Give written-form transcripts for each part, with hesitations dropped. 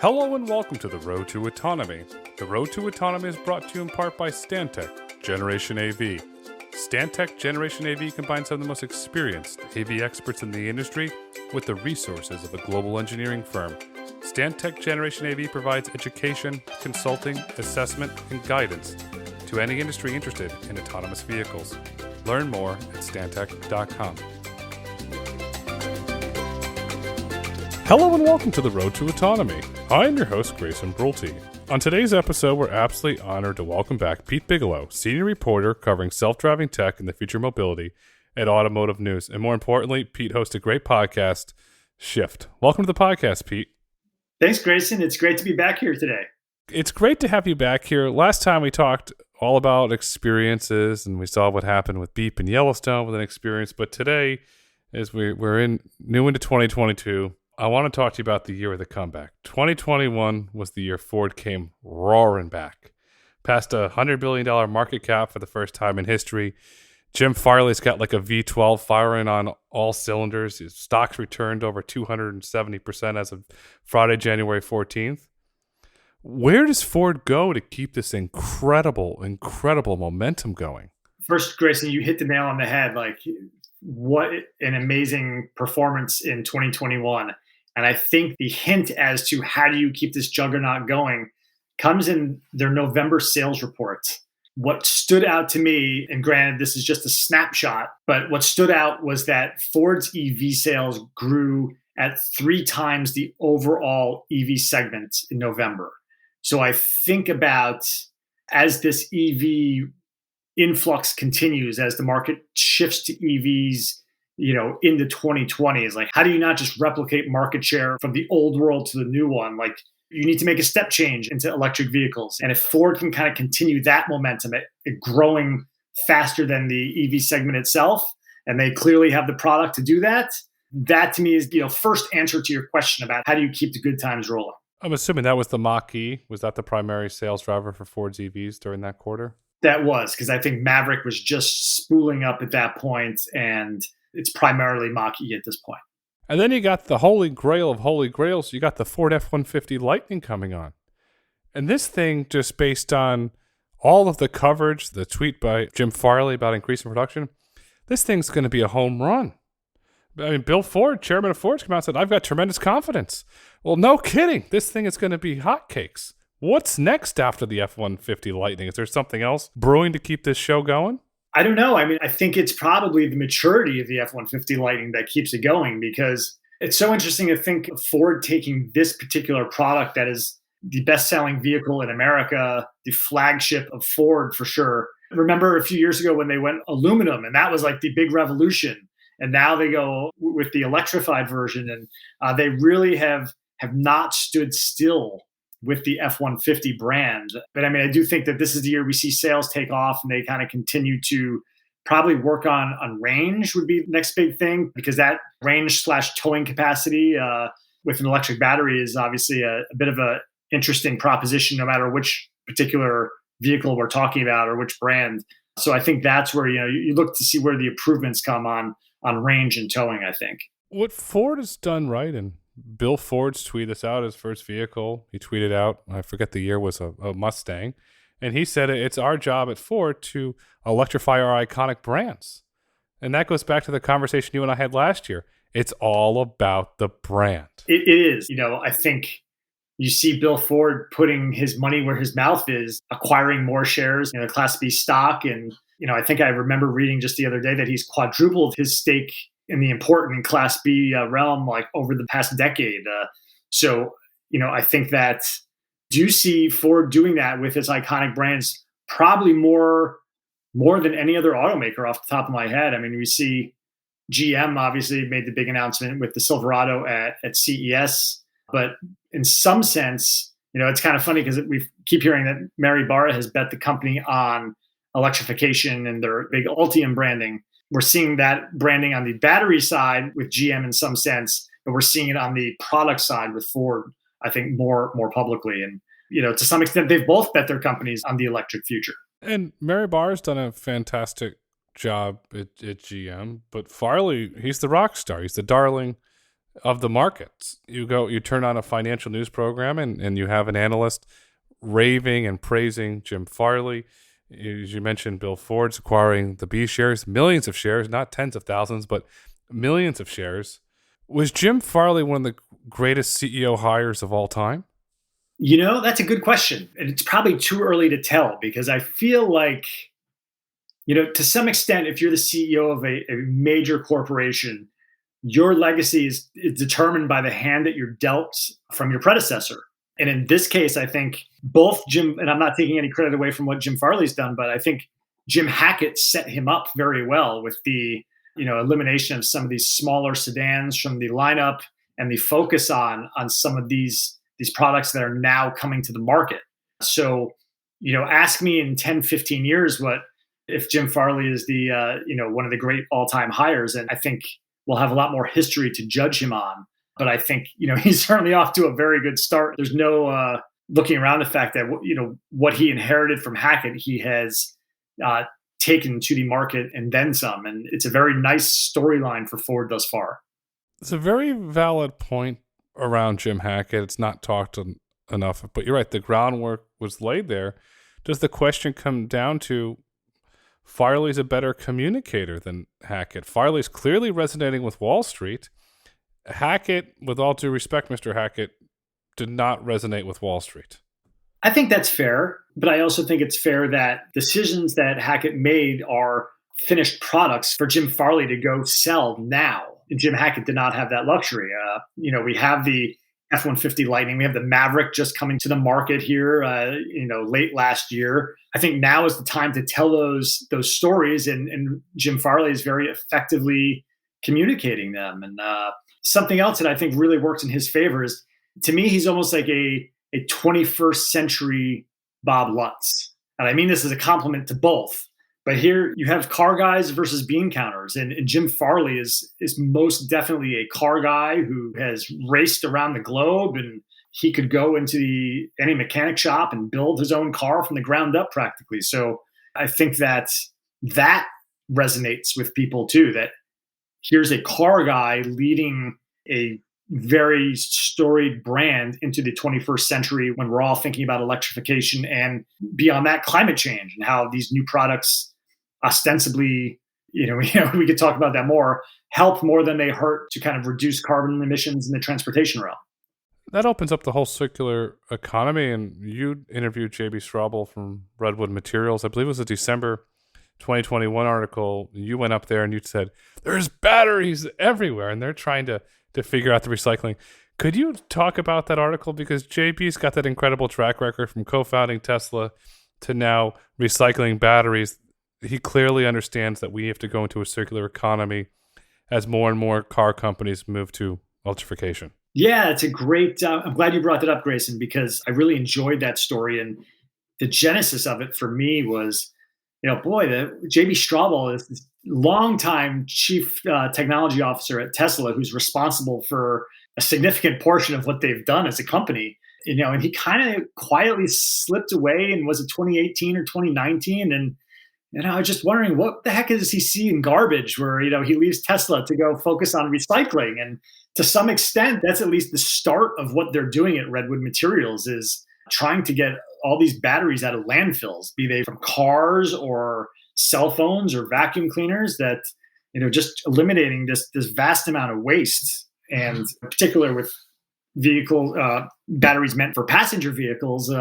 Hello and welcome to the Road to Autonomy. The Road to Autonomy is brought to you in part by Stantec Generation AV. Stantec Generation AV combines some of the most experienced AV experts in the industry with the resources of a global engineering firm. Stantec Generation AV provides education, consulting, assessment, and guidance to any industry interested in autonomous vehicles. Learn more at stantec.com. Hello and welcome to the Road to Autonomy. I am your host, Grayson Brulte. On today's episode, we're absolutely honored to welcome back Pete Bigelow, senior reporter covering self-driving tech and the future mobility at Automotive News. And more importantly, Pete hosts a great podcast, Shift. Welcome to the podcast, Pete. Thanks, Grayson. It's great to be back here today. It's great to have you back here. Last time we talked all about experiences, and we saw what happened with Beep and Yellowstone with an experience. But today, as we're new into 2022, I want to talk to you about the year of the comeback. 2021 was the year Ford came roaring back. Past a $100 billion market cap for the first time in history. Jim Farley's got like a V12 firing on all cylinders. His stocks returned over 270% as of Friday, January 14th. Where does Ford go to keep this incredible momentum going? First, Grayson, you hit the nail on the head. Like, what an amazing performance in 2021. And I think the hint as to how do you keep this juggernaut going comes in their November sales report. What stood out to me, and granted, this is just a snapshot, but what stood out was that Ford's EV sales grew at 3 times the overall EV segment in November. So I think about, as this EV influx continues, as the market shifts to EVs, into 2020s, like, how do you not just replicate market share from the old world to the new one? Like, you need to make a step change into electric vehicles. And if Ford can kind of continue that momentum at growing faster than the EV segment itself, and they clearly have the product to do that, that to me is, first answer to your question about how do you keep the good times rolling. I'm assuming that was the Mach-E. Was that the primary sales driver for Ford's EVs during that quarter? That was, because I think Maverick was just spooling up at that point, and it's primarily Mach-E at this point. And then you got the holy grail of holy grails. You got the Ford F-150 Lightning coming on. And this thing, just based on all of the coverage, the tweet by Jim Farley about increasing production, this thing's going to be a home run. I mean, Bill Ford, chairman of Ford's, came out and said, I've got tremendous confidence. Well, no kidding. This thing is going to be hotcakes. What's next after the F-150 Lightning? Is there something else brewing to keep this show going? I don't know. I mean, I think it's probably the maturity of the F-150 Lightning that keeps it going, because it's so interesting to think of Ford taking this particular product that is the best-selling vehicle in America, the flagship of Ford for sure. Remember a few years ago when they went aluminum, and that was like the big revolution. And now they go with the electrified version, and they really have not stood still with the F-150 brand. But I mean, I do think that this is the year we see sales take off, and they kind of continue to probably work on range would be the next big thing, because that range/towing capacity with an electric battery is obviously a bit of a interesting proposition, no matter which particular vehicle we're talking about or which brand. So I think that's where, you look to see where the improvements come on range and towing, I think. What Ford has done right, and Bill Ford's tweeted this out, his first vehicle. He tweeted out, I forget the year, was a Mustang. And he said, it's our job at Ford to electrify our iconic brands. And that goes back to the conversation you and I had last year. It's all about the brand. It is. I think you see Bill Ford putting his money where his mouth is, acquiring more shares in the Class B stock. And, I think I remember reading just the other day that he's quadrupled his stake in the important Class B realm, like over the past decade. So, I think that, do you see Ford doing that with its iconic brands probably more than any other automaker off the top of my head? I mean, we see GM obviously made the big announcement with the Silverado at CES, but in some sense, it's kind of funny because we keep hearing that Mary Barra has bet the company on electrification and their big Ultium branding. We're seeing that branding on the battery side with GM in some sense, but we're seeing it on the product side with Ford, I think, more publicly. And, to some extent, they've both bet their companies on the electric future. And Mary Barr's done a fantastic job at GM, but Farley, he's the rock star. He's the darling. of the markets. You turn on a financial news program and you have an analyst raving and praising Jim Farley. As you mentioned, Bill Ford's acquiring the B shares, millions of shares, not tens of thousands, but millions of shares. Was Jim Farley one of the greatest CEO hires of all time? That's a good question. And it's probably too early to tell because I feel like, to some extent, if you're the CEO of a major corporation, your legacy is determined by the hand that you're dealt from your predecessor. And in this case, I think both Jim, and I'm not taking any credit away from what Jim Farley's done, but I think Jim Hackett set him up very well with the, elimination of some of these smaller sedans from the lineup and the focus on some of these products that are now coming to the market. So, ask me in 10, 15 years, what if Jim Farley is the, one of the great all-time hires, and I think we'll have a lot more history to judge him on. But I think, he's certainly off to a very good start. There's no looking around the fact that, what he inherited from Hackett, he has taken to the market and then some. And it's a very nice storyline for Ford thus far. It's a very valid point around Jim Hackett. It's not talked enough, but you're right. The groundwork was laid there. Does the question come down to Farley's a better communicator than Hackett? Farley's clearly resonating with Wall Street. Hackett, with all due respect, Mr. Hackett, did not resonate with Wall Street. I think that's fair, but I also think it's fair that decisions that Hackett made are finished products for Jim Farley to go sell now. And Jim Hackett did not have that luxury. We have the F-150 Lightning. We have the Maverick just coming to the market here, late last year. I think now is the time to tell those stories, and Jim Farley is very effectively communicating them. And something else that I think really works in his favor is, to me, he's almost like a 21st century Bob Lutz. And I mean this as a compliment to both. But here you have car guys versus bean counters. And Jim Farley is most definitely a car guy who has raced around the globe, and he could go into any mechanic shop and build his own car from the ground up practically. So I think that resonates with people too, that here's a car guy leading a very storied brand into the 21st century when we're all thinking about electrification and beyond that, climate change, and how these new products ostensibly, we could talk about that more, help more than they hurt to kind of reduce carbon emissions in the transportation realm. That opens up the whole circular economy. And you interviewed J.B. Straubel from Redwood Materials. I believe it was a December 2021 article. You went up there and you said, there's batteries everywhere, and they're trying to figure out the recycling. Could you talk about that article? Because JB's got that incredible track record from co-founding Tesla to now recycling batteries. He clearly understands that we have to go into a circular economy as more and more car companies move to electrification. Yeah, it's a great, I'm glad you brought that up, Grayson, because I really enjoyed that story. And the genesis of it for me was, the J.B. Straubel is this longtime chief technology officer at Tesla who's responsible for a significant portion of what they've done as a company. And he kind of quietly slipped away, and was it 2018 or 2019? And I was just wondering, what the heck does he see in garbage where, he leaves Tesla to go focus on recycling? And to some extent, that's at least the start of what they're doing at Redwood Materials, is trying to get all these batteries out of landfills, be they from cars or cell phones or vacuum cleaners, that, just eliminating this vast amount of waste. And in particular with vehicle batteries meant for passenger vehicles,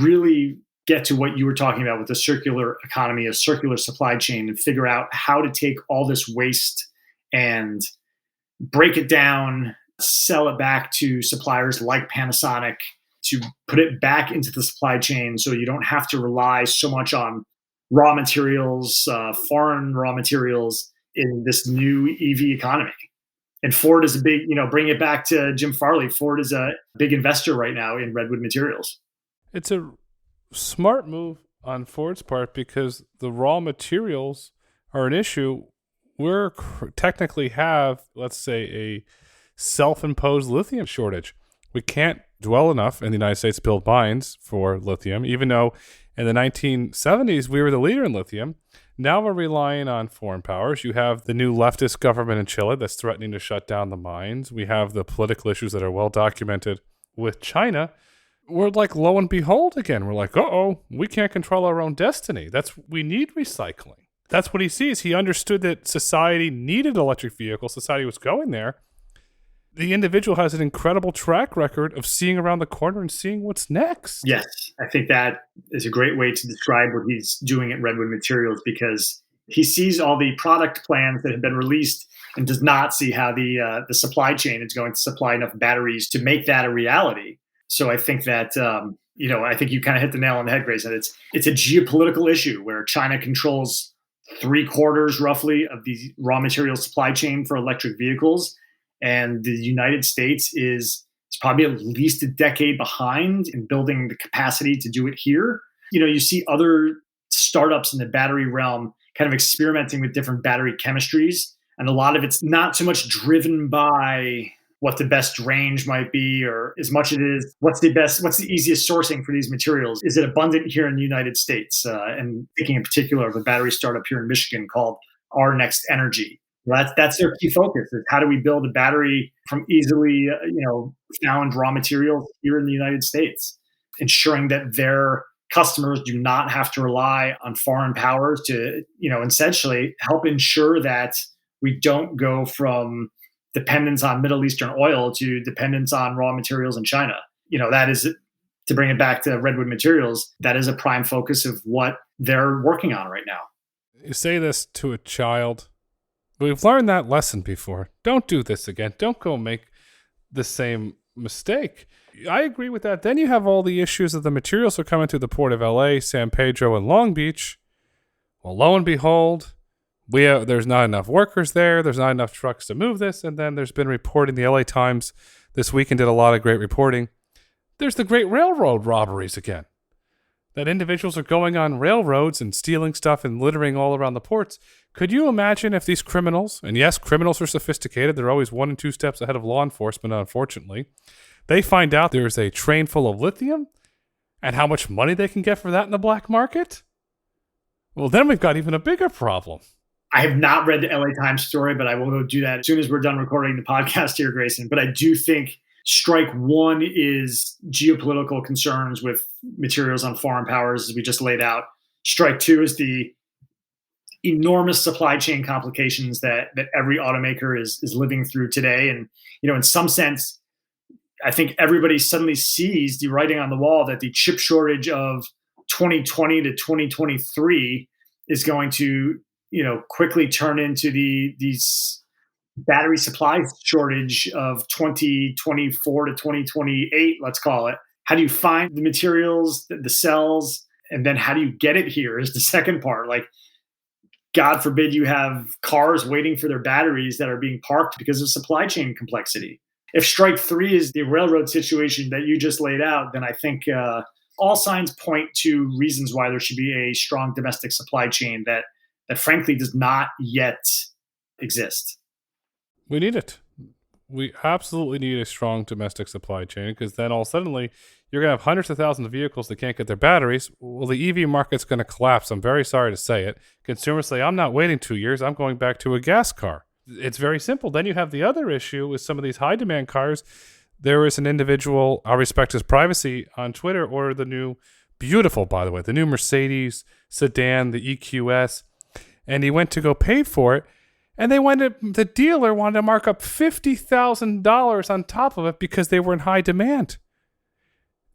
really get to what you were talking about with the circular economy, a circular supply chain, and figure out how to take all this waste and break it down, sell it back to suppliers like Panasonic, to put it back into the supply chain so you don't have to rely so much on raw materials, foreign raw materials in this new EV economy. And Ford is a big, bring it back to Jim Farley, Ford is a big investor right now in Redwood Materials. It's a smart move on Ford's part because the raw materials are an issue. We technically have, let's say, a self-imposed lithium shortage. We can't dwell enough in the United States to build mines for lithium, even though in the 1970s we were the leader in lithium. Now we're relying on foreign powers. You have the new leftist government in Chile that's threatening to shut down the mines. We have the political issues that are well documented with China. We're like, lo and behold again. We're like, we can't control our own destiny. We need recycling. That's what he sees. He understood that society needed electric vehicles. Society was going there. The individual has an incredible track record of seeing around the corner and seeing what's next. Yes, I think that is a great way to describe what he's doing at Redwood Materials, because he sees all the product plans that have been released and does not see how the supply chain is going to supply enough batteries to make that a reality. So I think that I think you kind of hit the nail on the head, Grayson. It's a geopolitical issue where China controls 3/4 roughly of the raw material supply chain for electric vehicles. And the United States is probably at least a decade behind in building the capacity to do it here. You see other startups in the battery realm kind of experimenting with different battery chemistries. And a lot of it's not so much driven by what the best range might be, or as much it is, what's the easiest sourcing for these materials? Is it abundant here in the United States? And thinking in particular of a battery startup here in Michigan called Our Next Energy. That's their key focus, is how do we build a battery from easily found raw materials here in the United States, ensuring that their customers do not have to rely on foreign powers to essentially help ensure that we don't go from dependence on Middle Eastern oil to dependence on raw materials in China. That is, to bring it back to Redwood Materials, that is a prime focus of what they're working on right now. You say this to a child. We've learned that lesson before. Don't do this again. Don't go make the same mistake. I agree with that. Then you have all the issues of the materials are coming through the port of LA, San Pedro, and Long Beach. Well, lo and behold, there's not enough workers there. There's not enough trucks to move this. And then there's been reporting, the LA Times this weekend did a lot of great reporting. There's the great railroad robberies again. That individuals are going on railroads and stealing stuff and littering all around the ports. Could you imagine if these criminals, and yes, criminals are sophisticated, they're always 1 and 2 steps ahead of law enforcement, unfortunately, they find out there's a train full of lithium and how much money they can get for that in the black market? Well, then we've got even a bigger problem. I have not read the LA Times story, but I will go do that as soon as we're done recording the podcast here, Grayson. But I do think strike one is geopolitical concerns with materials on foreign powers, as we just laid out. Strike two is the enormous supply chain complications that every automaker is living through today. And, in some sense, I think everybody suddenly sees the writing on the wall that the chip shortage of 2020 to 2023 is going to, quickly turn into these battery supply shortage of 2024 to 2028, let's call it. How do you find the materials, the cells, and then how do you get it here is the second part. Like, God forbid you have cars waiting for their batteries that are being parked because of supply chain complexity. If strike three is the railroad situation that you just laid out, then I think all signs point to reasons why there should be a strong domestic supply chain that frankly does not yet exist. We need it. We absolutely need a strong domestic supply chain, because then all suddenly you're going to have hundreds of thousands of vehicles that can't get their batteries. Well, the EV market's going to collapse. I'm very sorry to say it. Consumers say, I'm not waiting 2 years. I'm going back to a gas car. It's very simple. Then you have the other issue with some of these high demand cars. There is an individual, I'll respect his privacy, on Twitter, ordered the new, beautiful, by the way, the new Mercedes sedan, the EQS. And he went to go pay for it. And the dealer wanted to mark up $50,000 on top of it because they were in high demand.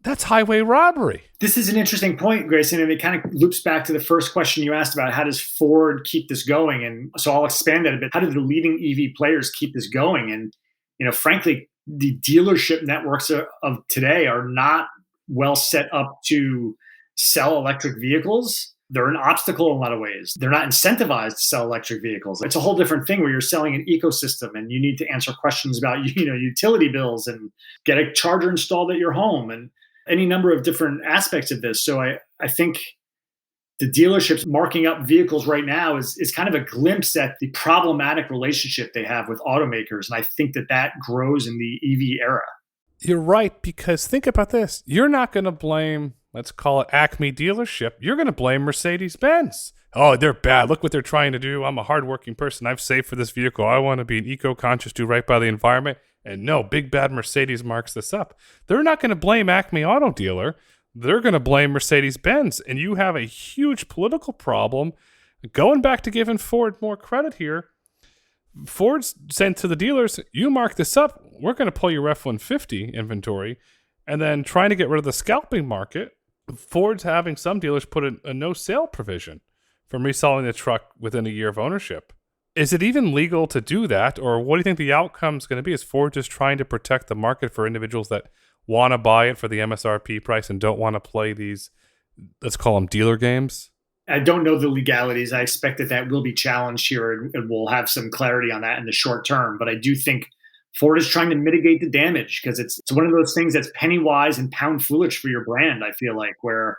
That's highway robbery. This is an interesting point, Grayson, and it kind of loops back to the first question you asked about how does Ford keep this going? And so I'll expand that a bit. How do the leading EV players keep this going? And, frankly, the dealership networks of today are not well set up to sell electric vehicles. They're an obstacle in a lot of ways. They're not incentivized to sell electric vehicles. It's a whole different thing where you're selling an ecosystem and you need to answer questions about, utility bills and get a charger installed at your home and any number of different aspects of this. So I think the dealerships marking up vehicles right now is kind of a glimpse at the problematic relationship they have with automakers. And I think that grows in the EV era. You're right, because think about this. You're not going to blame, let's call it Acme dealership. You're going to blame Mercedes-Benz. Oh, they're bad. Look what they're trying to do. I'm a hardworking person. I've saved for this vehicle. I want to be an eco-conscious, do right by the environment. And no, big bad Mercedes marks this up. They're not going to blame Acme Auto Dealer. They're going to blame Mercedes-Benz. And you have a huge political problem. Going back to giving Ford more credit here, Ford's sent to the dealers, you mark this up, we're going to pull your F-150 inventory. And then trying to get rid of the scalping market, Ford's having some dealers put a no-sale provision from reselling the truck within a year of ownership. Is it even legal to do that? Or what do you think the outcome is going to be? Is Ford just trying to protect the market for individuals that want to buy it for the MSRP price and don't want to play these, let's call them dealer games? I don't know the legalities. I expect that will be challenged here, and we'll have some clarity on that in the short term. But I do think Ford is trying to mitigate the damage because it's one of those things that's penny wise and pound foolish for your brand, I feel like, where,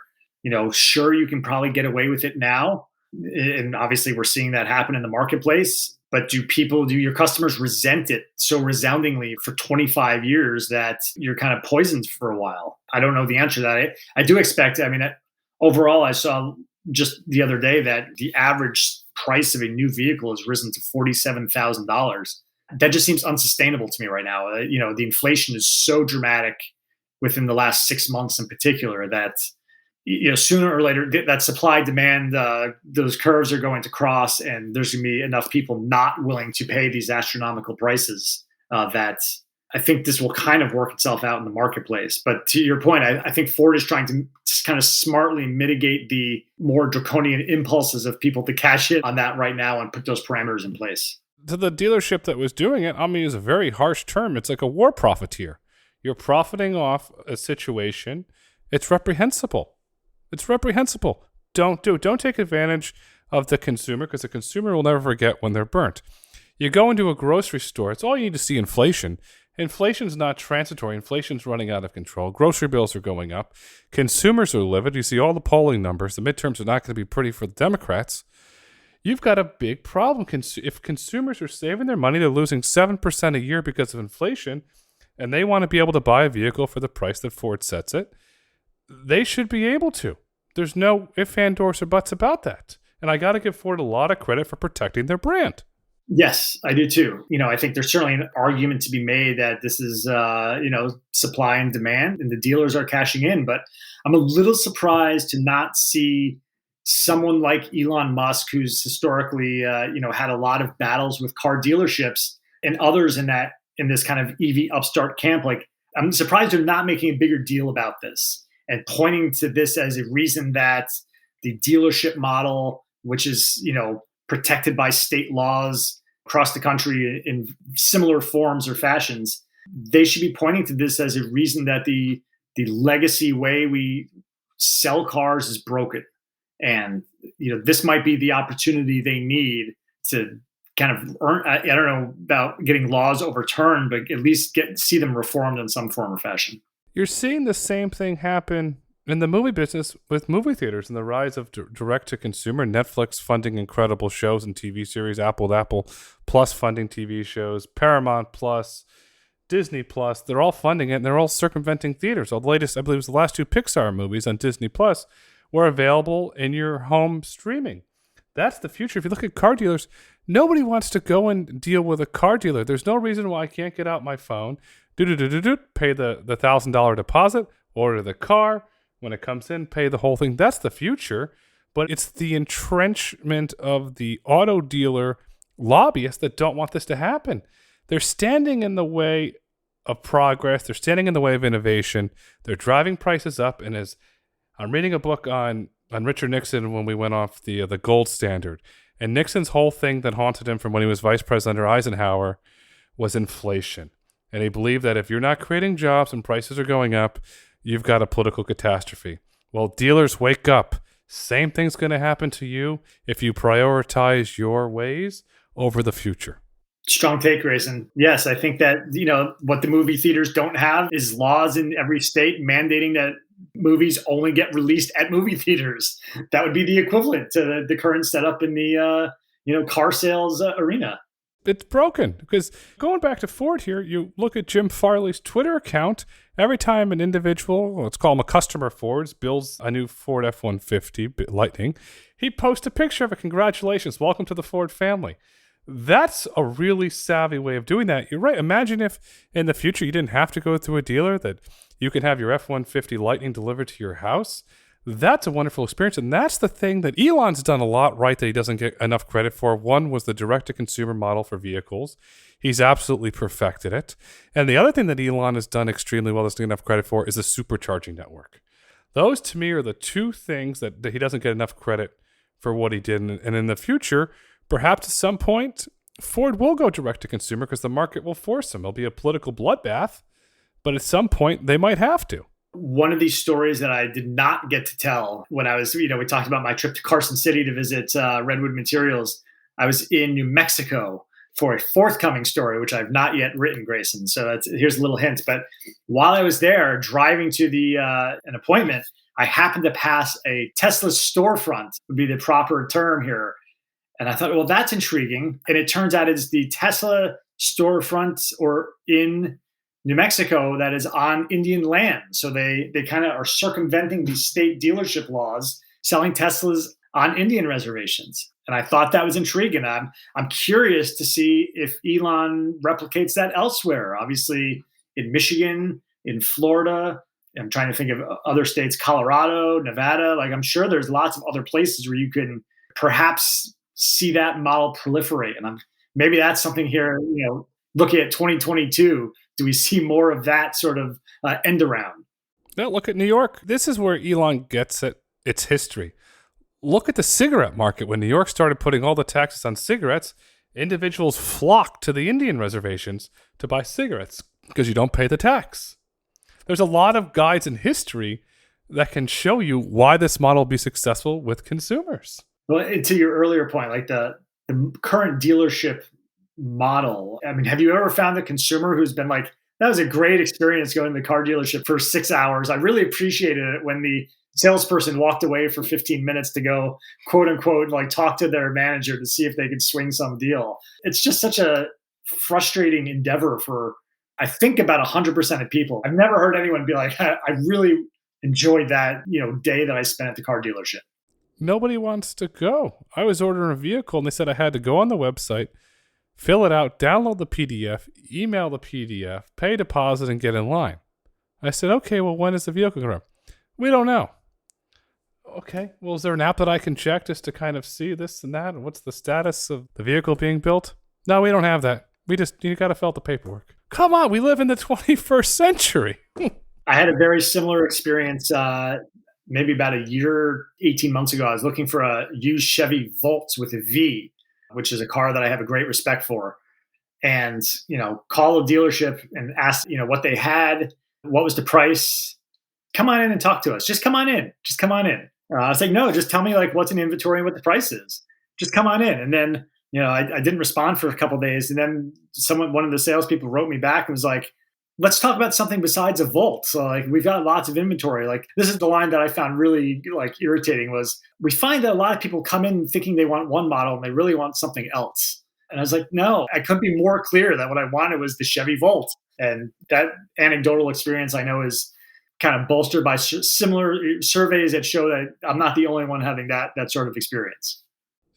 sure, you can probably get away with it now. And obviously we're seeing that happen in the marketplace. But do your customers resent it so resoundingly for 25 years that you're kind of poisoned for a while? I don't know the answer to that. I do expect, overall, I saw just the other day that the average price of a new vehicle has risen to $47,000. That just seems unsustainable to me right now. The inflation is so dramatic within the last 6 months in particular that, sooner or later that supply demand, those curves are going to cross, and there's going to be enough people not willing to pay these astronomical prices that I think this will kind of work itself out in the marketplace. But to your point, I think Ford is trying to kind of smartly mitigate the more draconian impulses of people to cash in on that right now and put those parameters in place. To the dealership that was doing it, I'm going to use a very harsh term. It's like a war profiteer. You're profiting off a situation. It's reprehensible. It's reprehensible. Don't do it. Don't take advantage of the consumer, because the consumer will never forget when they're burnt. You go into a grocery store, it's all you need to see inflation. Inflation's not transitory. Inflation's running out of control. Grocery bills are going up. Consumers are livid. You see all the polling numbers. The midterms are not going to be pretty for the Democrats. You've got a big problem. If consumers are saving their money, they're losing 7% a year because of inflation, and they want to be able to buy a vehicle for the price that Ford sets it, they should be able to. There's no ifs, ands, or buts about that. And I got to give Ford a lot of credit for protecting their brand. Yes, I do too. I think there's certainly an argument to be made that this is, supply and demand, and the dealers are cashing in. But I'm a little surprised to not see someone like Elon Musk, who's historically, had a lot of battles with car dealerships and others in this kind of EV upstart camp. Like, I'm surprised they're not making a bigger deal about this and pointing to this as a reason that the dealership model, which is, protected by state laws across the country in similar forms or fashions, they should be pointing to this as a reason that the legacy way we sell cars is broken. And, this might be the opportunity they need to kind of earn, I don't know about getting laws overturned, but at least see them reformed in some form or fashion. You're seeing the same thing happen in the movie business with movie theaters and the rise of direct-to-consumer, Netflix funding incredible shows and TV series, Apple Plus funding TV shows, Paramount Plus, Disney Plus. They're all funding it, and they're all circumventing theaters. The latest, I believe, was the last two Pixar movies on Disney Plus were available in your home streaming. That's the future. If you look at car dealers, nobody wants to go and deal with a car dealer. There's no reason why I can't get out my phone, pay the $1,000 deposit, order the car. When it comes in, pay the whole thing. That's the future. But it's the entrenchment of the auto dealer lobbyists that don't want this to happen. They're standing in the way of progress. They're standing in the way of innovation. They're driving prices up. And as I'm reading a book on Richard Nixon when we went off the gold standard. And Nixon's whole thing that haunted him from when he was vice president under Eisenhower was inflation. And he believed that if you're not creating jobs and prices are going up, you've got a political catastrophe. Well, dealers, wake up. Same thing's going to happen to you if you prioritize your ways over the future. Strong take, Grayson. Yes, I think that, what the movie theaters don't have is laws in every state mandating that movies only get released at movie theaters. That would be the equivalent to the current setup in the, car sales arena. it's broken. Because going back to Ford here, you look at Jim Farley's Twitter account. Every time an individual, let's call him a customer Ford, builds a new Ford F-150 Lightning, he posts a picture of it. Congratulations, welcome to the Ford family. That's a really savvy way of doing that. You're right. Imagine if in the future you didn't have to go through a dealer, that you can have your F-150 Lightning delivered to your house. That's a wonderful experience. And that's the thing that Elon's done a lot right that he doesn't get enough credit for. One was the direct-to-consumer model for vehicles. He's absolutely perfected it. And the other thing that Elon has done extremely well, doesn't get enough credit for, is the supercharging network. Those, to me, are the two things that he doesn't get enough credit for what he did. And in the future, perhaps at some point, Ford will go direct-to-consumer because the market will force him. It'll be a political bloodbath, but at some point, they might have to. One of these stories that I did not get to tell when I was, we talked about my trip to Carson City to visit Redwood Materials. I was in New Mexico for a forthcoming story, which I've not yet written, Grayson. So here's a little hint. But while I was there driving to an appointment, I happened to pass a Tesla storefront, would be the proper term here. And I thought, well, that's intriguing. And it turns out it's the Tesla storefront or in New Mexico that is on Indian land. So they kind of are circumventing these state dealership laws, selling Teslas on Indian reservations. And I thought that was intriguing. I'm curious to see if Elon replicates that elsewhere. Obviously, in Michigan, in Florida, I'm trying to think of other states, Colorado, Nevada. Like, I'm sure there's lots of other places where you can perhaps see that model proliferate. And maybe that's something here, looking at 2022, do we see more of that sort of end around? Now look at New York. This is where Elon gets at its history. Look at the cigarette market. When New York started putting all the taxes on cigarettes, individuals flocked to the Indian reservations to buy cigarettes because you don't pay the tax. There's a lot of guides in history that can show you why this model will be successful with consumers. Well, to your earlier point, like the current dealership model. I mean, have you ever found a consumer who's been like, that was a great experience going to the car dealership for 6 hours. I really appreciated it when the salesperson walked away for 15 minutes to go, quote unquote, like talk to their manager to see if they could swing some deal. It's just such a frustrating endeavor for, I think, about 100% of people. I've never heard anyone be like, I really enjoyed that, day that I spent at the car dealership. Nobody wants to go. I was ordering a vehicle and they said I had to go on the website, fill it out, download the PDF, email the PDF, pay deposit, and get in line. I said, okay, well, when is the vehicle going to arrive? We don't know. Okay, well, is there an app that I can check just to kind of see this and that? And what's the status of the vehicle being built? No, we don't have that. You got to fill out the paperwork. Come on, we live in the 21st century. I had a very similar experience maybe about a year, 18 months ago. I was looking for a used Chevy Volt with a V, which is a car that I have a great respect for. And, call a dealership and ask, what they had, what was the price. Come on in and talk to us. Just come on in. I was like, no, just tell me like what's in inventory and what the price is. Just come on in. And then, I didn't respond for a couple of days. And then one of the salespeople wrote me back and was like, let's talk about something besides a Volt. So like, we've got lots of inventory. Like, this is the line that I found really like irritating was, we find that a lot of people come in thinking they want one model and they really want something else. And I was like, no, I couldn't be more clear that what I wanted was the Chevy Volt. And that anecdotal experience I know is kind of bolstered by similar surveys that show that I'm not the only one having that sort of experience.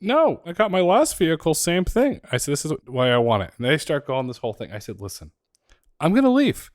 No, I got my last vehicle, same thing. I said, this is why I want it. And they start going this whole thing. I said, listen, I'm going to leave.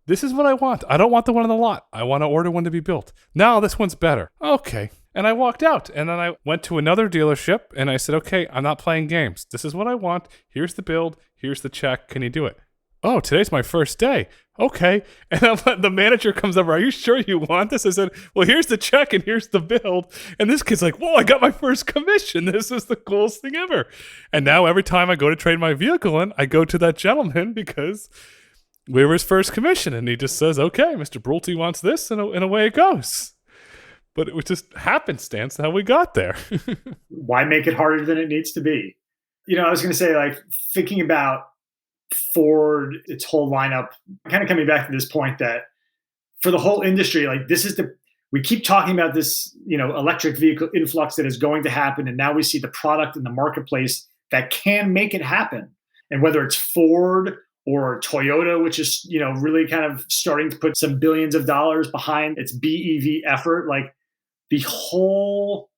This is what I want. I don't want the one on the lot. I want to order one to be built. No, this one's better. Okay. And I walked out. And then I went to another dealership and I said, okay, I'm not playing games. This is what I want. Here's the build. Here's the check. Can you do it? Oh, today's my first day. Okay. And then the manager comes over. Are you sure you want this? I said, well, here's the check and here's the build. And this kid's like, whoa, I got my first commission. This is the coolest thing ever. And now every time I go to trade my vehicle in, I go to that gentleman because we were his first commission. And he just says, okay, Mr. Brulte wants this, and away it goes. But it was just happenstance how we got there. Why make it harder than it needs to be? I was going to say, like, thinking about Ford, its whole lineup, kind of coming back to this point that for the whole industry, like, we keep talking about this, electric vehicle influx that is going to happen. And now we see the product in the marketplace that can make it happen. And whether it's Ford or Toyota, which is, really kind of starting to put some billions of dollars behind its BEV effort, like the whole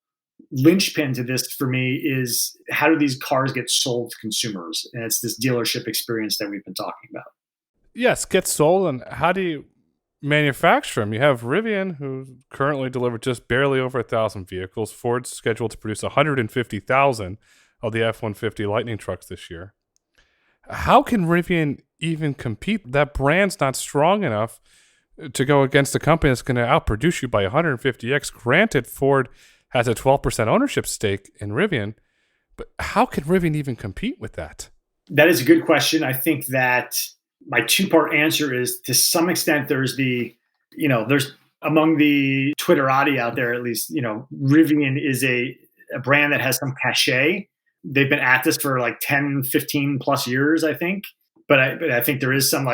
linchpin to this for me is how do these cars get sold to consumers? And it's this dealership experience that we've been talking about. Yes, get sold. And how do you manufacture them? You have Rivian, who currently delivered just barely over 1,000 vehicles. Ford's scheduled to produce 150,000 of the F-150 Lightning trucks this year. How can Rivian even compete? That brand's not strong enough to go against a company that's going to outproduce you by 150x. Granted, Ford has a 12% ownership stake in Rivian, but how can Rivian even compete with that? That is a good question. I think that my two-part answer is, to some extent, there's among the Twitterati out there, at least, Rivian is a brand that has some cachet. They've been at this for like 10, 15 plus years, I think. But I think there is some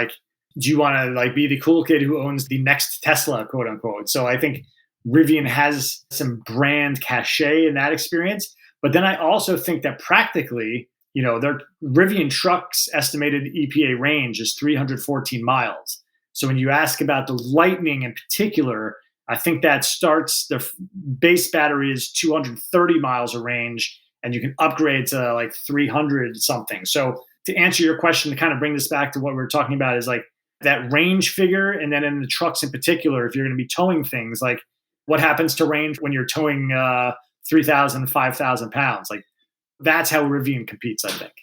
do you want to be the cool kid who owns the next Tesla, quote unquote? So I think Rivian has some brand cachet in that experience. But then I also think that practically, their Rivian trucks estimated EPA range is 314 miles. So when you ask about the Lightning in particular, I think that starts, the base battery is 230 miles of range, and you can upgrade to 300 something. So to answer your question, to kind of bring this back to what we were talking about, is that range figure. And then in the trucks in particular, if you're going to be towing things, what happens to range when you're towing 3,000, 5,000 pounds? That's how Rivian competes, I think.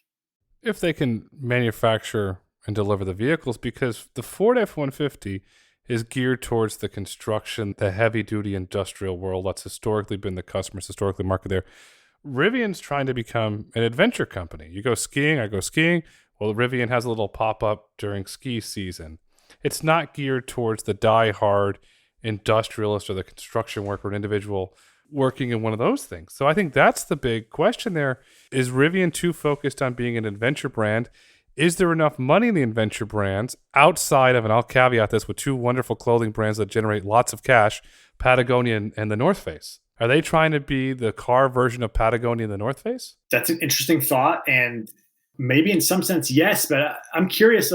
If they can manufacture and deliver the vehicles, because the Ford F-150 is geared towards the construction, the heavy-duty industrial world. That's historically been the customers, historically market there. Rivian's trying to become an adventure company. You go skiing, I go skiing. Well, Rivian has a little pop-up during ski season. It's not geared towards the die-hard industrialist or the construction worker, an individual working in one of those things. So I think that's the big question there. Is Rivian too focused on being an adventure brand? Is there enough money in the adventure brands outside of, and I'll caveat this with two wonderful clothing brands that generate lots of cash, Patagonia and the North Face? Are they trying to be the car version of Patagonia and the North Face? That's an interesting thought. And maybe in some sense, yes. But I'm curious.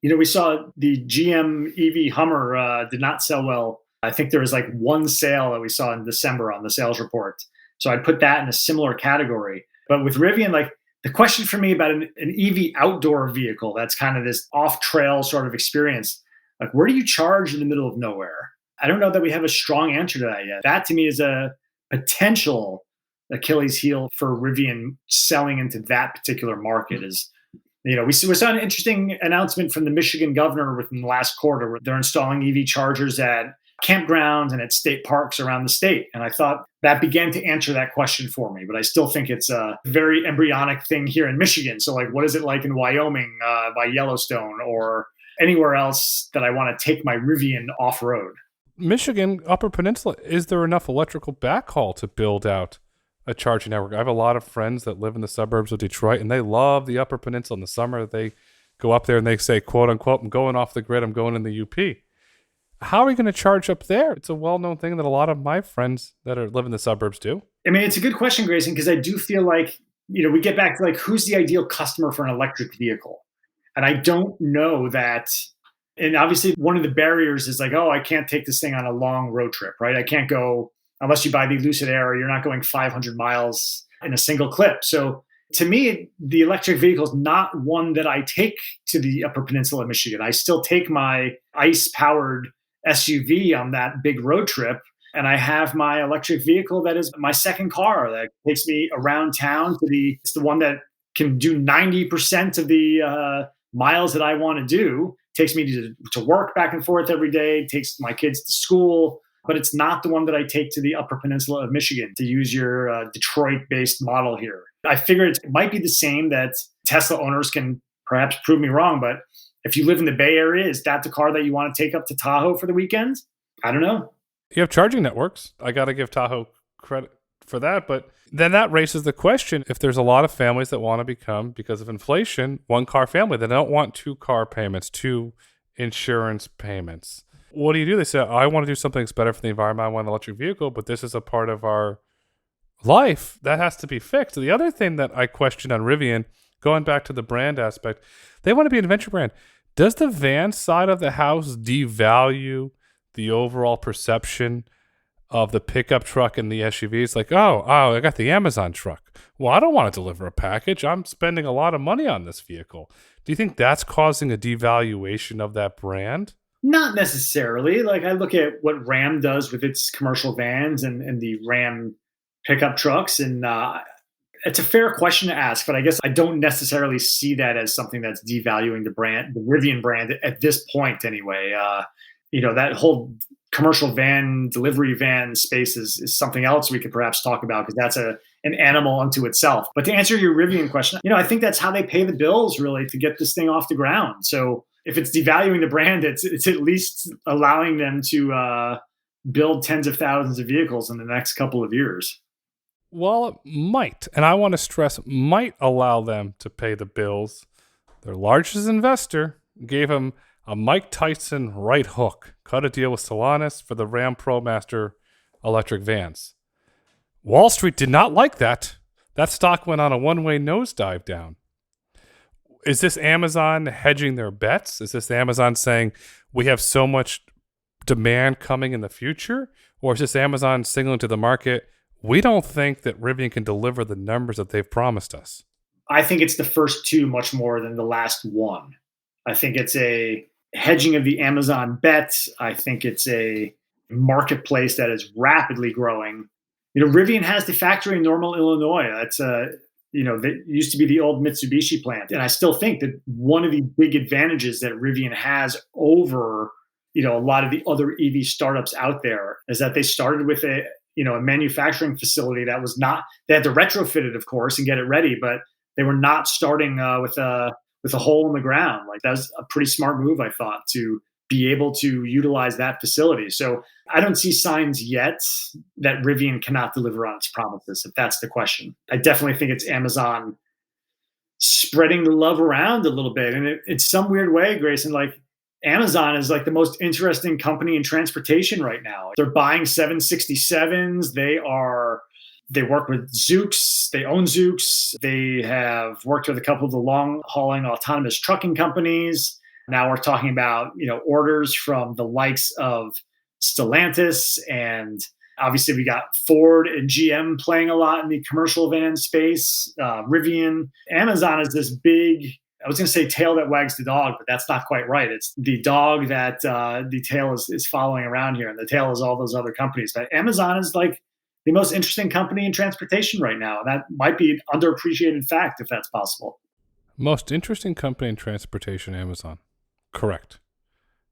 We saw the GM EV Hummer did not sell well. I think there was one sale that we saw in December on the sales report. So I'd put that in a similar category. But with Rivian, the question for me about an EV outdoor vehicle, that's kind of this off-trail sort of experience, where do you charge in the middle of nowhere? I don't know that we have a strong answer to that yet. That to me is a potential Achilles heel for Rivian selling into that particular market. Is, we saw an interesting announcement from the Michigan governor within the last quarter, where they're installing EV chargers at campgrounds and at state parks around the state. And I thought that began to answer that question for me, but I still think it's a very embryonic thing here in Michigan. So what is it like in Wyoming by Yellowstone or anywhere else that I want to take my Rivian off-road? Michigan, Upper Peninsula, is there enough electrical backhaul to build out a charging network? I have a lot of friends that live in the suburbs of Detroit, and they love the Upper Peninsula. In the summer, they go up there and they say, quote unquote, I'm going off the grid, I'm going in the UP. How are we going to charge up there? It's a well-known thing that a lot of my friends that live in the suburbs do. I mean, it's a good question, Grayson, because I do feel we get back to who's the ideal customer for an electric vehicle? And I don't know that. And obviously one of the barriers is I can't take this thing on a long road trip, right? I can't go, unless you buy the Lucid Air, you're not going 500 miles in a single clip. So to me, the electric vehicle is not one that I take to the Upper Peninsula of Michigan. I still take my ICE-powered SUV on that big road trip, and I have my electric vehicle that is my second car that takes me around town it's the one that can do 90% of the miles that I want to do, takes me to work back and forth every day, takes my kids to school, but it's not the one that I take to the Upper Peninsula of Michigan, to use your Detroit-based model here. I figured it might be the same, that Tesla owners can perhaps prove me wrong, but if you live in the Bay Area, is that the car that you want to take up to Tahoe for the weekend? I don't know. You have charging networks. I got to give Tahoe credit for that. But then that raises the question, if there's a lot of families that want to become, because of inflation, one-car family, they don't want two-car payments, two insurance payments. What do? They say, I want to do something that's better for the environment. I want an electric vehicle, but this is a part of our life. That has to be fixed. The other thing that I question on Rivian going back to the brand aspect, they want to be an adventure brand. Does the van side of the house devalue the overall perception of the pickup truck and the SUVs? Like, oh, I got the Amazon truck. Well, I don't want to deliver a package. I'm spending a lot of money on this vehicle. Do you think that's causing a devaluation of that brand? Not necessarily. Like, I look at what Ram does with its commercial vans and the Ram pickup trucks, and it's a fair question to ask, but I guess I don't necessarily see that as something that's devaluing the brand, the Rivian brand at this point anyway. That whole commercial van, delivery van space is something else we could perhaps talk about, because that's an animal unto itself. But to answer your Rivian question, I think that's how they pay the bills, really, to get this thing off the ground. So if it's devaluing the brand, it's at least allowing them to build tens of thousands of vehicles in the next couple of years. Well, it might, and I want to stress, might allow them to pay the bills. Their largest investor gave them a Mike Tyson right hook, cut a deal with Stellantis for the Ram ProMaster electric vans. Wall Street did not like that. That stock went on a one-way nosedive down. Is this Amazon hedging their bets? Is this Amazon saying we have so much demand coming in the future? Or is this Amazon signaling to the market, we don't think that Rivian can deliver the numbers that they've promised us? I think it's the first two much more than the last one. I think it's a hedging of the Amazon bet. I think it's a marketplace that is rapidly growing. Rivian has the factory in Normal, Illinois. That's that used to be the old Mitsubishi plant. And I still think that one of the big advantages that Rivian has over, a lot of the other EV startups out there is that they started with a manufacturing facility that was not, they had to retrofit it, of course, and get it ready, but they were not starting with a hole in the ground. Like, that was a pretty smart move, I thought, to be able to utilize that facility. So I don't see signs yet that Rivian cannot deliver on its promises, if that's the question. I definitely think it's Amazon spreading the love around a little bit. And in some weird way, Grayson, like, Amazon is like the most interesting company in transportation right now. They're buying 767s. They work with Zoox. They own Zoox. They have worked with a couple of the long-hauling autonomous trucking companies. Now we're talking about, orders from the likes of Stellantis, and obviously we got Ford and GM playing a lot in the commercial van space. Rivian. Amazon is this big, I was going to say tail that wags the dog, but that's not quite right. It's the dog that the tail is following around here, and the tail is all those other companies. But Amazon is like the most interesting company in transportation right now. That might be an underappreciated fact, if that's possible. Most interesting company in transportation, Amazon. Correct.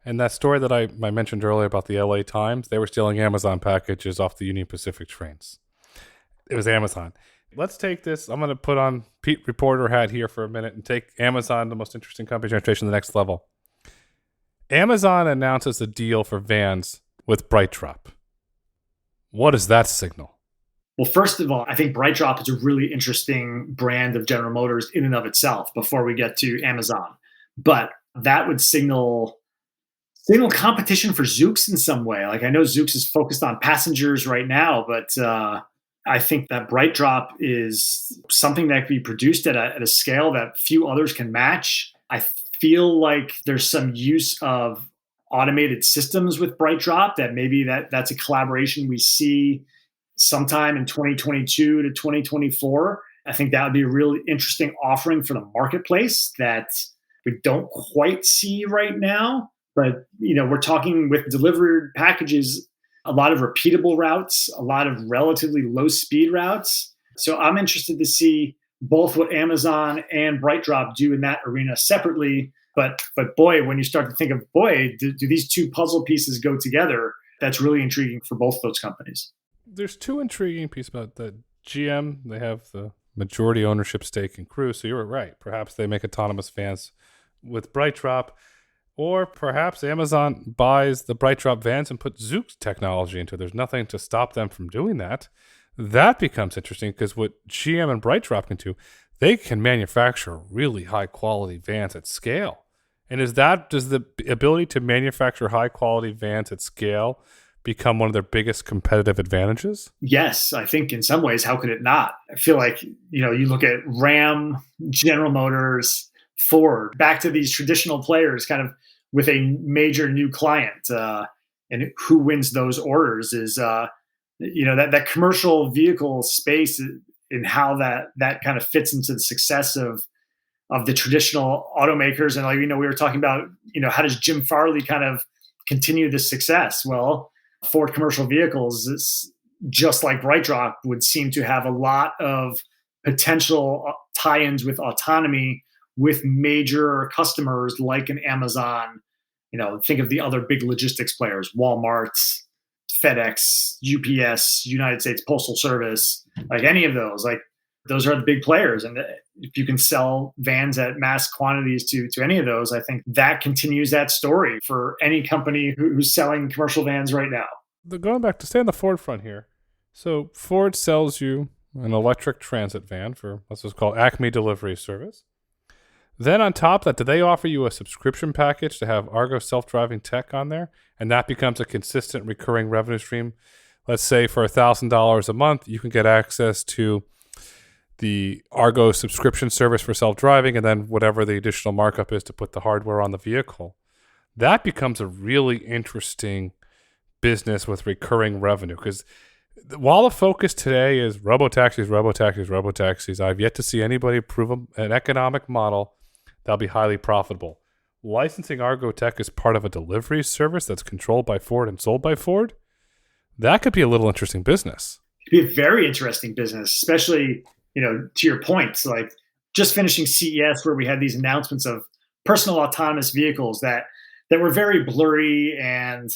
And that story that I mentioned earlier about the LA Times, they were stealing Amazon packages off the Union Pacific trains. It was Amazon. Let's take this. I'm going to put on Pete reporter hat here for a minute and take Amazon, the most interesting company in transportation, to the next level. Amazon announces a deal for vans with BrightDrop. What does that signal? Well, first of all, I think BrightDrop is a really interesting brand of General Motors in and of itself before we get to Amazon. But that would signal competition for Zoox in some way. Like, I know Zoox is focused on passengers right now, but I think that BrightDrop is something that can be produced at a scale that few others can match. I feel like there's some use of automated systems with BrightDrop that maybe that's a collaboration we see sometime in 2022 to 2024. I think that would be a really interesting offering for the marketplace that we don't quite see right now. But, we're talking with delivered packages, a lot of repeatable routes, a lot of relatively low speed routes. So I'm interested to see both what Amazon and BrightDrop do in that arena separately. But boy, when you start to think of, do these two puzzle pieces go together? That's really intriguing for both those companies. There's two intriguing pieces about that. GM, they have the majority ownership stake in Cruise. So you're right. Perhaps they make autonomous vans with BrightDrop. Or perhaps Amazon buys the BrightDrop vans and puts Zoox technology into it. There's nothing to stop them from doing that. That becomes interesting because what GM and BrightDrop can do, they can manufacture really high-quality vans at scale. And does the ability to manufacture high-quality vans at scale become one of their biggest competitive advantages? Yes, I think in some ways, how could it not? I feel like, you look at Ram, General Motors, Ford, back to these traditional players kind of with a major new client. And who wins those orders is, that commercial vehicle space and how that kind of fits into the success of the traditional automakers. And we were talking about, how does Jim Farley kind of continue this success? Well, Ford commercial vehicles is just like BrightDrop would seem to have a lot of potential tie-ins with autonomy with major customers like an Amazon. Think of the other big logistics players, Walmart, FedEx, UPS, United States Postal Service, like any of those. Like those are the big players. And if you can sell vans at mass quantities to any of those, I think that continues that story for any company who's selling commercial vans right now. Going back to stay on the Ford front here. So Ford sells you an electric transit van for what's called Acme Delivery Service. Then on top of that, do they offer you a subscription package to have Argo self-driving tech on there? And that becomes a consistent recurring revenue stream. Let's say for $1,000 a month, you can get access to the Argo subscription service for self-driving, and then whatever the additional markup is to put the hardware on the vehicle. That becomes a really interesting business with recurring revenue, because while the focus today is robotaxis, I've yet to see anybody prove an economic model that'll be highly profitable. Licensing Argo tech as part of a delivery service that's controlled by Ford and sold by Ford, that could be a little interesting business. It could be a very interesting business, especially, to your point, like just finishing CES where we had these announcements of personal autonomous vehicles that were very blurry and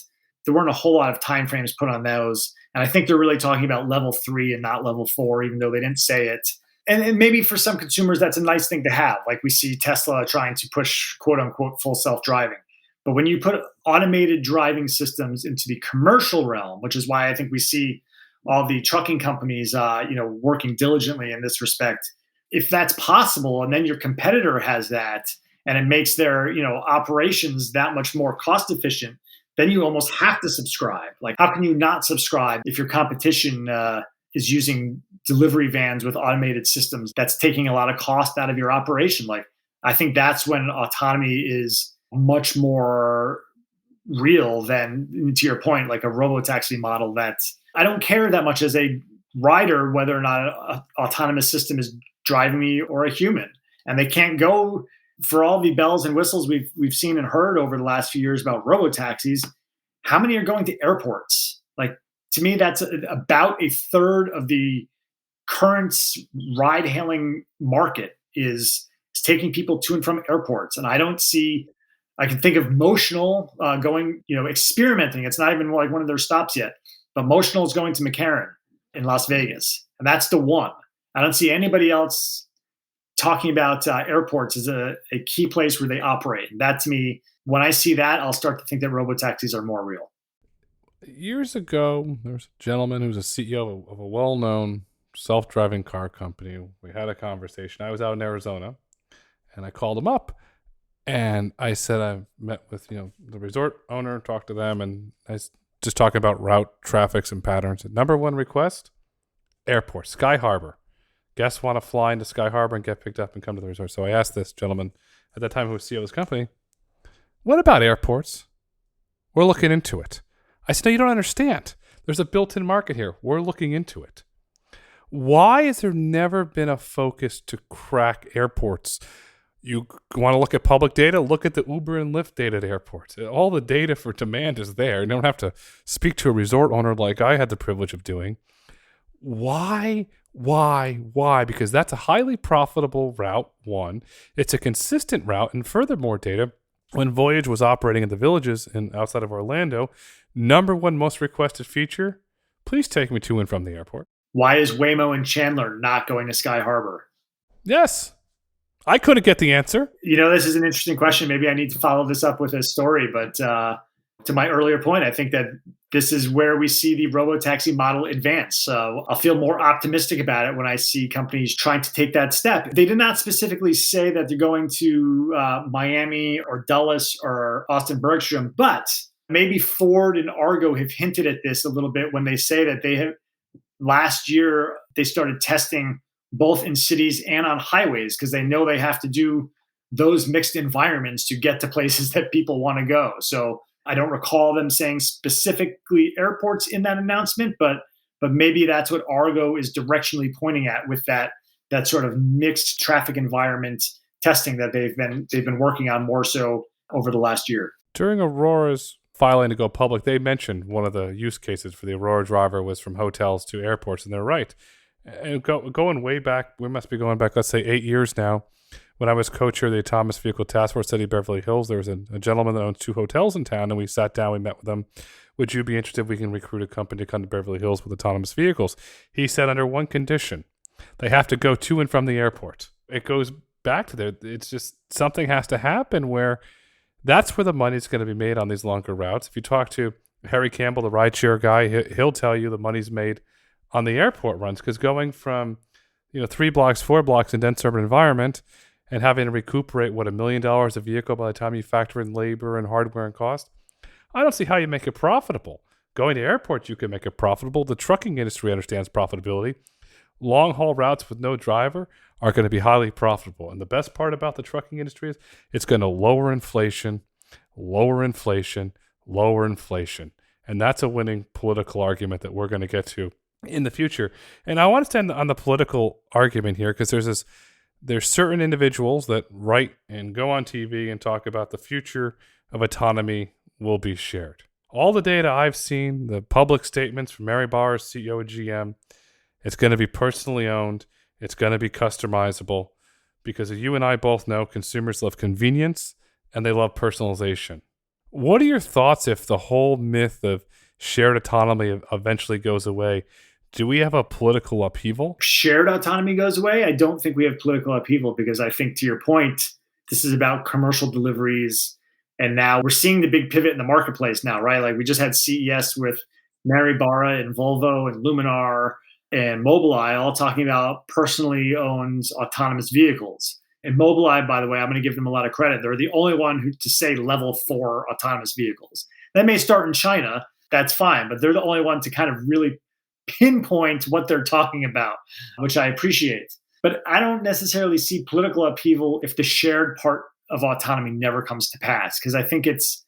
there weren't a whole lot of timeframes put on those. And I think they're really talking about level 3 and not level 4, even though they didn't say it. And maybe for some consumers, that's a nice thing to have. Like we see Tesla trying to push quote unquote full self-driving. But when you put automated driving systems into the commercial realm, which is why I think we see all the trucking companies, working diligently in this respect, if that's possible, and then your competitor has that, and it makes their, operations that much more cost efficient, then you almost have to subscribe. Like, how can you not subscribe if your competition is using delivery vans with automated systems that's taking a lot of cost out of your operation? Like, I think that's when autonomy is much more real than, to your point, like a robotaxi model that I don't care that much as a rider whether or not an autonomous system is driving me or a human. And they can't go for all the bells and whistles we've seen and heard over the last few years about robotaxis. How many are going to airports? Like, to me, that's about a third of the current ride-hailing market is taking people to and from airports. And I can think of Motional going, experimenting. It's not even like one of their stops yet, but Motional is going to McCarran in Las Vegas. And that's the one. I don't see anybody else talking about airports as a key place where they operate. And that, to me, when I see that, I'll start to think that robotaxis are more real. Years ago, there was a gentleman who was a CEO of a well-known self-driving car company. We had a conversation. I was out in Arizona, and I called him up, and I said I met with the resort owner, talked to them, and I was just talking about route traffics and patterns. And number one request, airport, Sky Harbor. Guests want to fly into Sky Harbor and get picked up and come to the resort. So I asked this gentleman at that time who was CEO of this company, what about airports? We're looking into it. I said, no, you don't understand. There's a built-in market here. We're looking into it. Why has there never been a focus to crack airports? You want to look at public data? Look at the Uber and Lyft data at airports. All the data for demand is there. You don't have to speak to a resort owner like I had the privilege of doing. Why? Because that's a highly profitable route, one. It's a consistent route, and furthermore, data, when Voyage was operating in the villages outside of Orlando, number one most requested feature, please take me to and from the airport. Why is Waymo and Chandler not going to Sky Harbor? Yes. I couldn't get the answer. This is an interesting question. Maybe I need to follow this up with a story, but to my earlier point, I think that this is where we see the robotaxi model advance. So I'll feel more optimistic about it when I see companies trying to take that step. They did not specifically say that they're going to Miami or Dulles or Austin Bergstrom, but Maybe Ford and Argo have hinted at this a little bit when they say that last year they started testing both in cities and on highways because they know they have to do those mixed environments to get to places that people want to go. So I don't recall them saying specifically airports in that announcement, but maybe that's what Argo is directionally pointing at with that sort of mixed traffic environment testing that they've been working on more so over the last year. During Aurora's filing to go public, they mentioned one of the use cases for the Aurora Driver was from hotels to airports, and they're right. And going way back, we must be going back, let's say 8 years now, when I was co-chair of the Autonomous Vehicle Task Force City Beverly Hills, there was a gentleman that owns 2 hotels in town, and we sat down, we met with them. Would you be interested if we can recruit a company to come to Beverly Hills with autonomous vehicles? He said under one condition, they have to go to and from the airport. It goes back to there. It's just something has to happen where that's where the money's going to be made on these longer routes. If you talk to Harry Campbell, the rideshare guy, he'll tell you the money's made on the airport runs, because going from 3 blocks, 4 blocks in dense urban environment and having to recuperate $1 million a vehicle by the time you factor in labor and hardware and cost, I don't see how you make it profitable. Going to airports, you can make it profitable. The trucking industry understands profitability. Long haul routes with no driver are going to be highly profitable. And the best part about the trucking industry is it's going to lower inflation. And that's a winning political argument that we're going to get to in the future. And I want to stand on the political argument here because there's certain individuals that write and go on TV and talk about the future of autonomy will be shared. All the data I've seen, the public statements from Mary Barr, CEO of GM, it's going to be personally owned. It's going to be customizable because as you and I both know, consumers love convenience and they love personalization. What are your thoughts if the whole myth of shared autonomy eventually goes away? Do we have a political upheaval? Shared autonomy goes away. I don't think we have political upheaval because I think, to your point, this is about commercial deliveries. And now we're seeing the big pivot in the marketplace now, right? Like we just had CES with Mary Barra and Volvo and Luminar and Mobileye all talking about personally owned autonomous vehicles. And Mobileye, by the way, I'm going to give them a lot of credit. They're the only one to say level 4 autonomous vehicles. That may start in China. That's fine. But they're the only one to kind of really pinpoint what they're talking about, which I appreciate. But I don't necessarily see political upheaval if the shared part of autonomy never comes to pass. Because I think it's,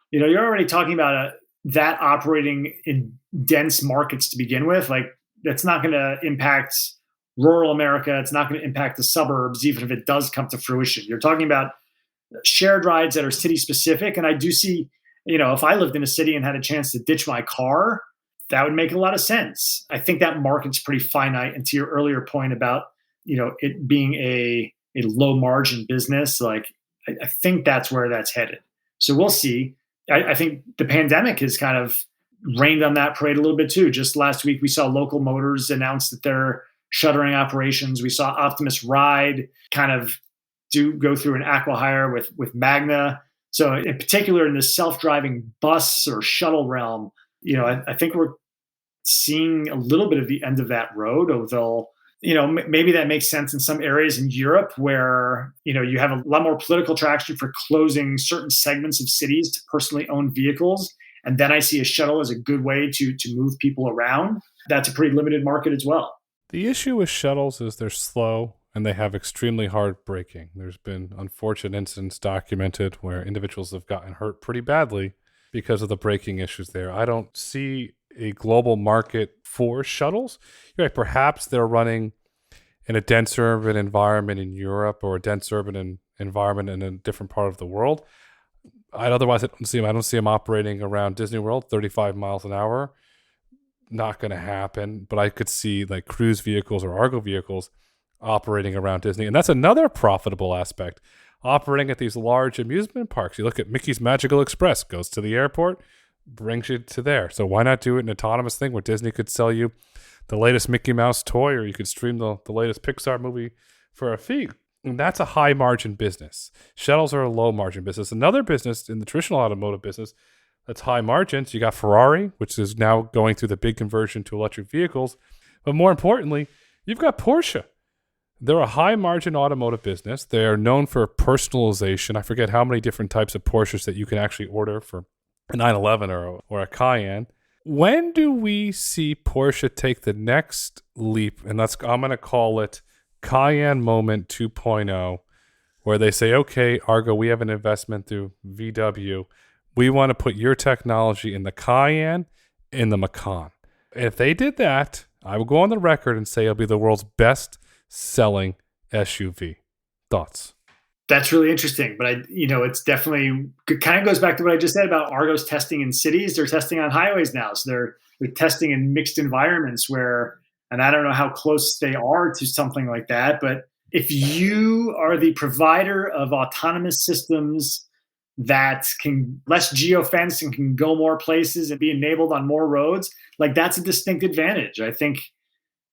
you're already talking about that operating in dense markets to begin with. Like that's not going to impact rural America. It's not going to impact the suburbs, even if it does come to fruition. You're talking about shared rides that are city specific. And I do see, if I lived in a city and had a chance to ditch my car, that would make a lot of sense. I think that market's pretty finite. And to your earlier point about, it being a low margin business, like I think that's where that's headed. So we'll see. I think the pandemic has kind of rained on that parade a little bit too. Just last week, we saw Local Motors announce that they're shuttering operations. We saw Optimus Ride kind of go through an acqui-hire with Magna. So in particular in the self-driving bus or shuttle realm, I think we're seeing a little bit of the end of that road, although, maybe that makes sense in some areas in Europe where, you have a lot more political traction for closing certain segments of cities to personally owned vehicles. And then I see a shuttle as a good way to move people around. That's a pretty limited market as well. The issue with shuttles is they're slow and they have extremely hard braking. There's been unfortunate incidents documented where individuals have gotten hurt pretty badly because of the braking issues there. I don't see a global market for shuttles. You're right, perhaps they're running in a dense urban environment in Europe or a dense urban environment in a different part of the world. I don't see them operating around Disney World, 35 miles an hour. Not going to happen. But I could see like cruise vehicles or Argo vehicles operating around Disney. And that's another profitable aspect. Operating at these large amusement parks. You look at Mickey's Magical Express, goes to the airport, brings you to there. So why not do it an autonomous thing where Disney could sell you the latest Mickey Mouse toy or you could stream the latest Pixar movie for a fee? And that's a high margin business. Shuttles are a low margin business. Another business in the traditional automotive business that's high margins, you got Ferrari, which is now going through the big conversion to electric vehicles. But more importantly, you've got Porsche. They're a high margin automotive business. They are known for personalization. I forget how many different types of Porsches that you can actually order for a 911 or a Cayenne. When do we see Porsche take the next leap? And I'm going to call it Cayenne Moment 2.0, where they say, okay, Argo, we have an investment through VW. We want to put your technology in the Cayenne, in the Macan. If they did that, I will go on the record and say it'll be the world's best selling SUV. Thoughts? That's really interesting, but it's definitely, it kind of goes back to what I just said about Argo's testing in cities. They're testing on highways now, so they're testing in mixed environments and I don't know how close they are to something like that. But if you are the provider of autonomous systems that can less geofence and can go more places and be enabled on more roads, like that's a distinct advantage. I think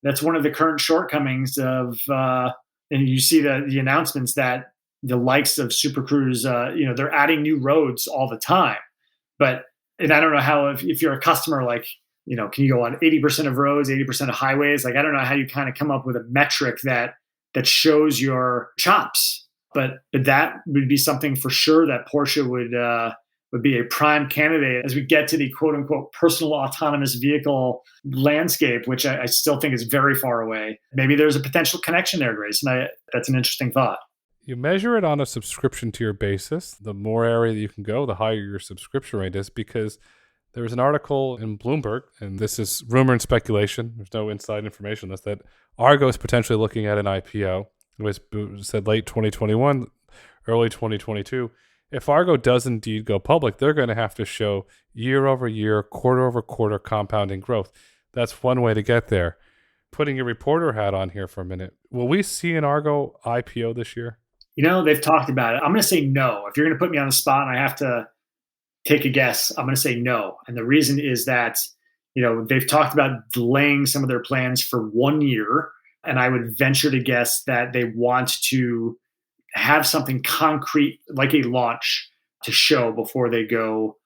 that's one of the current shortcomings of, and you see the announcements that the likes of Super Cruise, they're adding new roads all the time. And I don't know how, if you're a customer, like, can you go on 80% of roads, 80% of highways? Like, I don't know how you kind of come up with a metric that shows your chops, but that would be something for sure that Porsche would be a prime candidate as we get to the quote unquote personal autonomous vehicle landscape, which I still think is very far away. Maybe there's a potential connection there, Grayson. That's an interesting thought. You measure it on a subscription tier basis. The more area that you can go, the higher your subscription rate is, because there was an article in Bloomberg, and this is rumor and speculation. There's no inside information on this, that Argo is potentially looking at an IPO. It was said late 2021, early 2022. If Argo does indeed go public, they're going to have to show year over year, quarter over quarter compounding growth. That's one way to get there. Putting your reporter hat on here for a minute, will we see an Argo IPO this year? They've talked about it. I'm going to say no. If you're going to put me on the spot and I have to take a guess, I'm going to say no. And the reason is that, they've talked about delaying some of their plans for 1 year. And I would venture to guess that they want to have something concrete, like a launch, to show before they go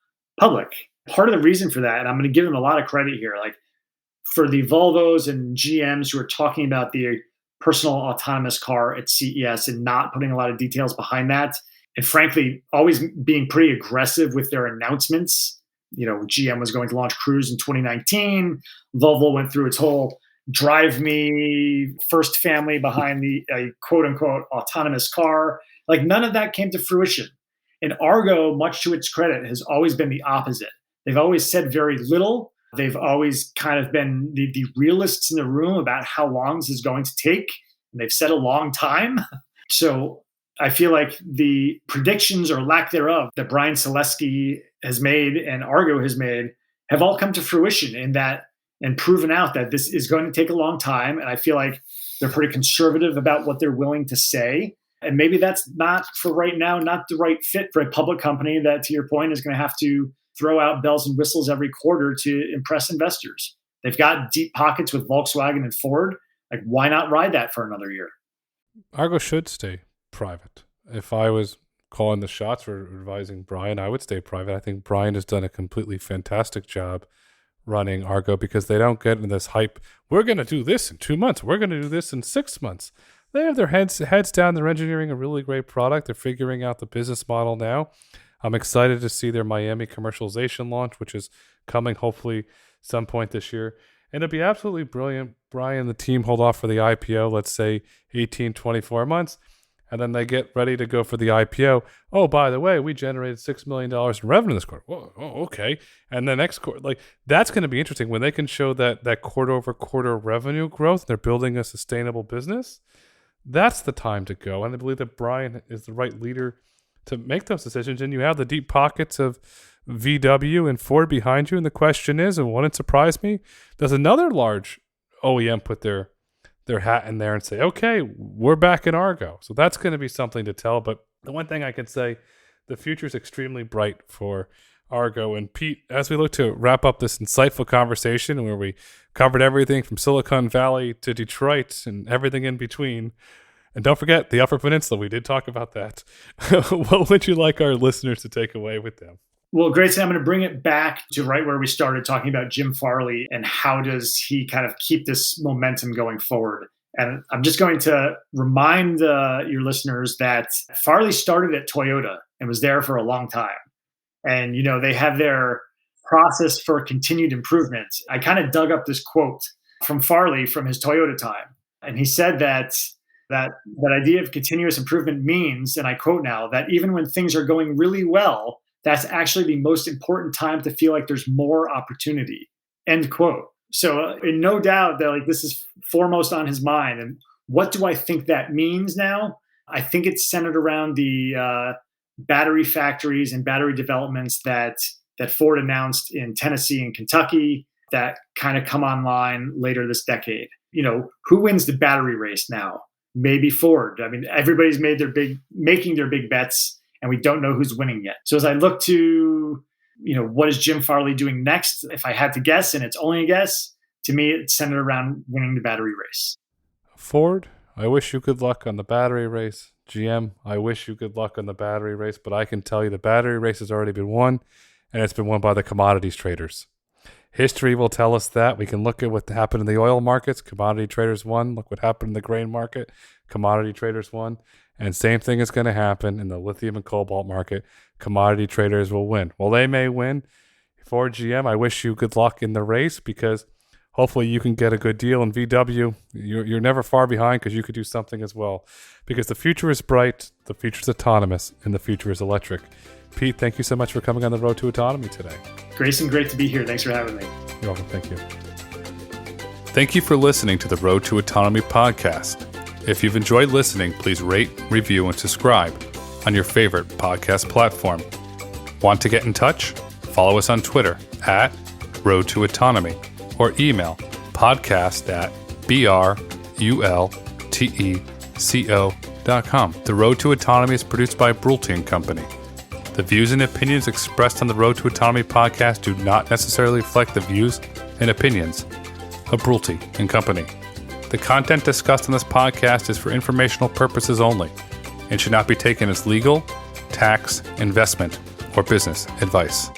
public. Part of the reason for that, and I'm going to give them a lot of credit here, like for the Volvos and GMs who are talking about the personal autonomous car at CES and not putting a lot of details behind that, and frankly, always being pretty aggressive with their announcements. GM was going to launch Cruise in 2019. Volvo went through its whole drive me first family behind the quote unquote autonomous car. Like, none of that came to fruition. And Argo, much to its credit, has always been the opposite. They've always said very little. They've always kind of been the realists in the room about how long this is going to take. And they've said a long time. So I feel like the predictions or lack thereof that Brian Selesky has made and Argo has made have all come to fruition and proven out that this is going to take a long time. And I feel like they're pretty conservative about what they're willing to say. And maybe that's not, for right now, not the right fit for a public company that, to your point, is going to have to throw out bells and whistles every quarter to impress investors. They've got deep pockets with Volkswagen and Ford. Like, why not ride that for another year? Argo should stay private. If I was calling the shots or advising Brian, I would stay private. I think Brian has done a completely fantastic job running Argo, because they don't get in this hype. We're going to do this in 2 months. We're going to do this in 6 months. They have their heads down. They're engineering a really great product. They're figuring out the business model now. I'm excited to see their Miami commercialization launch, which is coming hopefully some point this year. And it'd be absolutely brilliant. Brian and the team hold off for the IPO, let's say 18, 24 months. And then they get ready to go for the IPO. Oh, by the way, we generated $6 million in revenue this quarter. Whoa, oh, okay. And the next quarter, like, that's going to be interesting when they can show that quarter over quarter revenue growth. They're building a sustainable business. That's the time to go. And I believe that Brian is the right leader to make those decisions. And you have the deep pockets of VW and Ford behind you. And the question is, and wouldn't surprise me, does another large OEM put their hat in there and say, okay, we're back in Argo? So that's going to be something to tell. But the one thing I can say, the future is extremely bright for Argo. And Pete, as we look to wrap up this insightful conversation where we covered everything from Silicon Valley to Detroit and everything in between, and don't forget the Upper Peninsula, we did talk about that. What would you like our listeners to take away with them? Well, Grayson, I'm going to bring it back to right where we started, talking about Jim Farley and how does he kind of keep this momentum going forward. And I'm just going to remind your listeners that Farley started at Toyota and was there for a long time. And, they have their process for continued improvement. I kind of dug up this quote from Farley from his Toyota time. And he said that idea of continuous improvement means, and I quote now, that even when things are going really well, that's actually the most important time to feel like there's more opportunity, end quote. So no doubt that this is foremost on his mind. And what do I think that means now? I think it's centered around the battery factories and battery developments that Ford announced in Tennessee and Kentucky that kind of come online later this decade. Who wins the battery race now? Maybe Ford. I mean, everybody's making their big bets, and we don't know who's winning yet. So as I look to, what is Jim Farley doing next? If I had to guess, and it's only a guess, to me, it's centered around winning the battery race. Ford, I wish you good luck on the battery race. GM, I wish you good luck on the battery race, but I can tell you the battery race has already been won, and it's been won by the commodities traders. History will tell us that. We can look at what happened in the oil markets. Commodity traders won. Look what happened in the grain market. Commodity traders won. And same thing is going to happen in the lithium and cobalt market. Commodity traders will win. Well, they may win. For GM, I wish you good luck in the race because hopefully you can get a good deal in VW. You're never far behind because you could do something as well. Because the future is bright, the future is autonomous, and the future is electric. Pete, thank you so much for coming on the Road to Autonomy today. Grayson, great to be here. Thanks for having me. You're welcome. Thank you. Thank you for listening to the Road to Autonomy podcast. If you've enjoyed listening, please rate, review, and subscribe on your favorite podcast platform. Want to get in touch? Follow us on Twitter at Road to Autonomy or email podcast@brulteco.com. The Road to Autonomy is produced by Brulte & Company. The views and opinions expressed on the Road to Autonomy podcast do not necessarily reflect the views and opinions of Brulte & Company. The content discussed on this podcast is for informational purposes only and should not be taken as legal, tax, investment, or business advice.